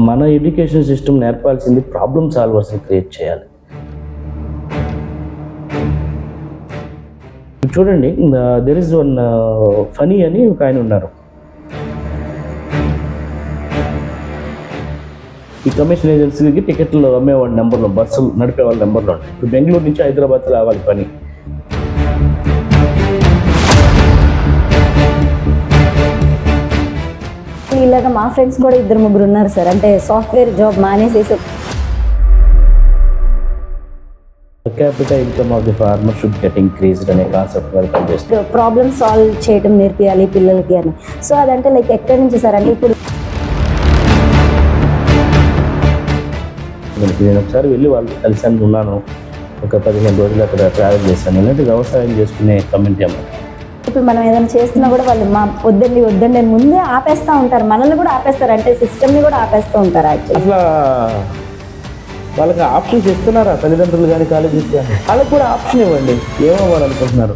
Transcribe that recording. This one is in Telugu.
మన ఎడ్యుకేషన్ సిస్టమ్ నేర్పాల్సింది ప్రాబ్లమ్ సాల్వర్స్ని క్రియేట్ చేయాలి. చూడండి, దెర్ ఇస్ వన్ ఫనీ అని ఒక ఆయన ఉన్నారు. ఈ కమిషన్ ఏజెన్సీకి టికెట్లు అమ్మేవాడి నెంబర్లో, బస్సులు నడిపే వాళ్ళ నెంబర్లో ఉంటాయి. ఇప్పుడు బెంగళూరు నుంచి హైదరాబాద్ రావాలి పని. ఇలాగా మా ఫ్రెండ్స్ కూడా 2-3 ఉన్నారు సార్. అంటే సాఫ్ట్వేర్ జాబ్ మానేసేసి capita income of the farmer should get increased అనే కాన్సెప్ట్ వెల్కమ్ చేస్తారు. ప్రాబ్లమ్ సాల్వ్ చేయడం నేర్పియాలి పిల్లలకి అని. సో అదంటే లైక్ ఎక్కడి నుంచి సార్? అంటే ఇప్పుడు నేను ఒకసారి వెళ్ళి వాళ్ళు కలిసి ఉన్నాను. ఒక 15 రోజులు అక్కడ ట్రావెల్ చేశాను. ఇలాంటి వ్యవసాయం చేసుకునే కమ్యూనిటీ అమ్మ. ఇప్పుడు మనం ఏదైనా చేస్తున్నా కూడా వాళ్ళు మా వద్దండి అని ముందే ఆపేస్తూ ఉంటారు. మనల్ని కూడా ఆపేస్తారు, అంటే సిస్టమ్ని కూడా ఆపేస్తూ ఉంటారు. యాక్చువల్లీ అసలు వాళ్ళకి ఆప్షన్స్ ఇస్తున్నారా తల్లిదండ్రులు కానీ కాలేజీస్ కానీ? వాళ్ళకి కూడా ఆప్షన్ ఇవ్వండి, ఏమవ్వాలనుకుంటున్నారు.